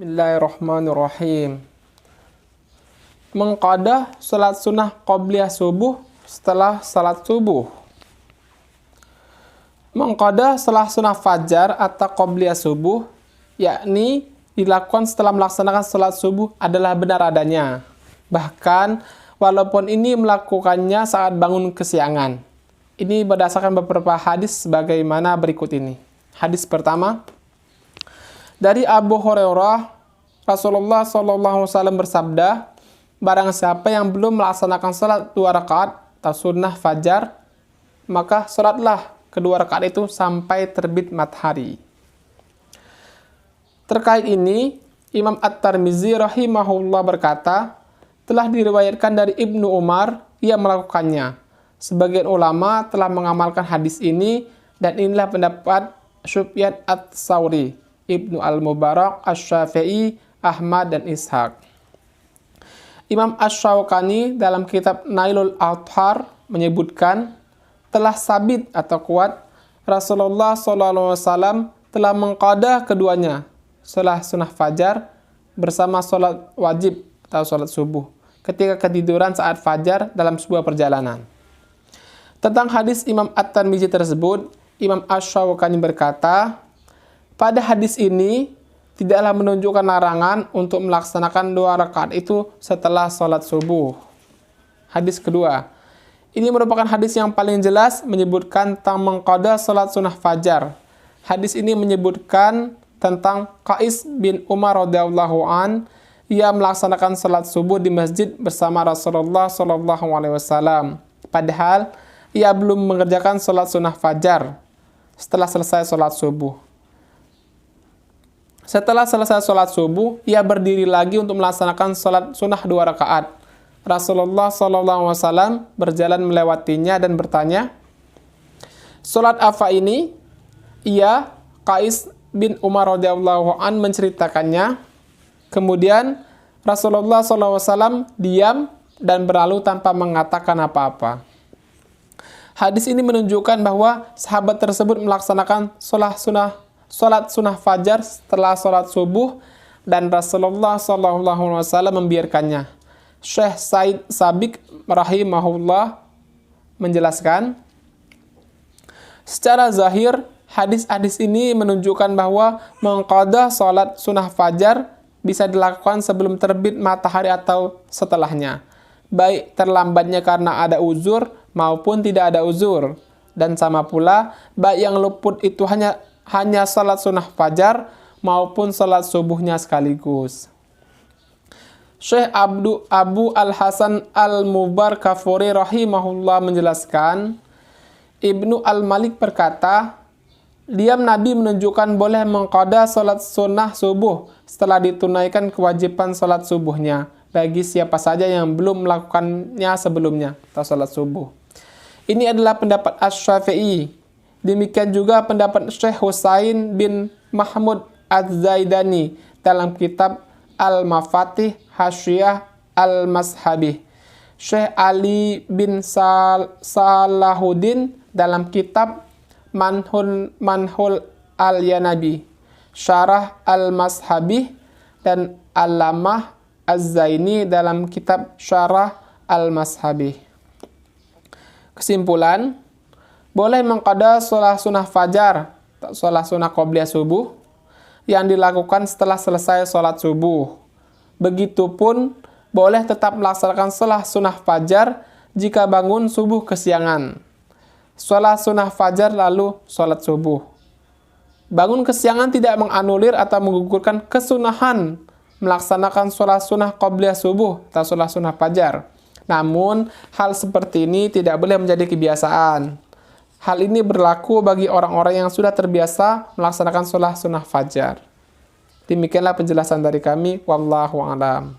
Bismillahirrahmanirrahim. Mengqadah salat sunnah qabliyah subuh setelah salat subuh. Mengqadah salat sunnah fajar atau qabliyah subuh, yakni dilakukan setelah melaksanakan salat subuh adalah benar adanya. Bahkan, walaupun ini melakukannya saat bangun kesiangan. Ini berdasarkan beberapa hadis sebagaimana berikut ini. Hadis pertama, dari Abu Hurairah, Rasulullah SAW bersabda, barang siapa yang belum melaksanakan salat 2 rakaat atau sunnah fajar, maka salatlah kedua rakaat itu sampai terbit matahari. Terkait ini, Imam At-Tirmizi rahimahullah berkata, telah diriwayatkan dari Ibnu Umar, ia melakukannya. Sebagian ulama telah mengamalkan hadis ini, dan inilah pendapat Sufyan Ats-Tsauri, Ibnu Al-Mubarak, Asy-Syafi'i, Ahmad, dan Ishaq. Imam Asy-Syaukani dalam kitab Nailul Awtar menyebutkan, telah sabit atau kuat, Rasulullah SAW telah mengqadah keduanya, salat sunnah fajar bersama salat wajib atau salat subuh, ketika ketiduran saat fajar dalam sebuah perjalanan. Tentang hadis Imam At-Tirmizi tersebut, Imam Asy-Syaukani berkata, pada hadis ini tidaklah menunjukkan larangan untuk melaksanakan 2 rakaat itu setelah sholat subuh. Hadis kedua, ini merupakan hadis yang paling jelas menyebutkan tentang mengqadah sholat sunnah fajar. Hadis ini menyebutkan tentang Qais bin Umar radhiyallahu an, ia melaksanakan sholat subuh di masjid bersama Rasulullah SAW. Padahal ia belum mengerjakan sholat sunnah fajar setelah selesai sholat subuh. Setelah selesai sholat subuh, ia berdiri lagi untuk melaksanakan sholat sunnah 2 rakaat. Rasulullah SAW berjalan melewatinya dan bertanya, sholat apa ini? Ia, Qais bin Umar radhiyallahu an menceritakannya. Kemudian Rasulullah SAW diam dan berlalu tanpa mengatakan apa-apa. Hadis ini menunjukkan bahwa sahabat tersebut melaksanakan sholat sunnah fajar setelah sholat subuh dan Rasulullah SAW membiarkannya. Syekh Said Sabiq rahimahullah menjelaskan, secara zahir hadis-hadis ini menunjukkan bahwa mengqadah sholat sunnah fajar bisa dilakukan sebelum terbit matahari atau setelahnya, baik terlambatnya karena ada uzur maupun tidak ada uzur. Dan sama pula, baik yang luput itu hanya salat sunnah fajar maupun salat subuhnya sekaligus. Syekh Abu Al-Hasan Al-Mubarakfuri rahimahullah menjelaskan, Ibnu Al-Malik berkata, diam Nabi menunjukkan boleh mengqadah salat sunnah subuh setelah ditunaikan kewajiban salat subuhnya bagi siapa saja yang belum melakukannya sebelumnya atau salat subuh. Ini adalah pendapat Asy-Syafi'i. Demikian juga pendapat Syekh Husain bin Mahmud Az-Zaidani dalam kitab Al-Mafatih Hasyiyah Al-Mashabih. Syekh Ali bin Salahuddin dalam kitab Manhul Al-Yanabi, Syarah Al-Mashabih, dan Al-Lamah Az-Zaini dalam kitab Syarah Al-Mashabih. Kesimpulan, boleh mengqadah sholat sunnah fajar, sholat sunnah qabliyah subuh, yang dilakukan setelah selesai sholat subuh. Begitupun, boleh tetap melaksanakan sholat sunnah fajar jika bangun subuh kesiangan. Sholat sunnah fajar lalu sholat subuh. Bangun kesiangan tidak menganulir atau menggugurkan kesunahan melaksanakan sholat sunnah qabliyah subuh atau sholat sunnah fajar. Namun, hal seperti ini tidak boleh menjadi kebiasaan. Hal ini berlaku bagi orang-orang yang sudah terbiasa melaksanakan sholat sunnah fajar. Demikianlah penjelasan dari kami. Wallahu a'lam.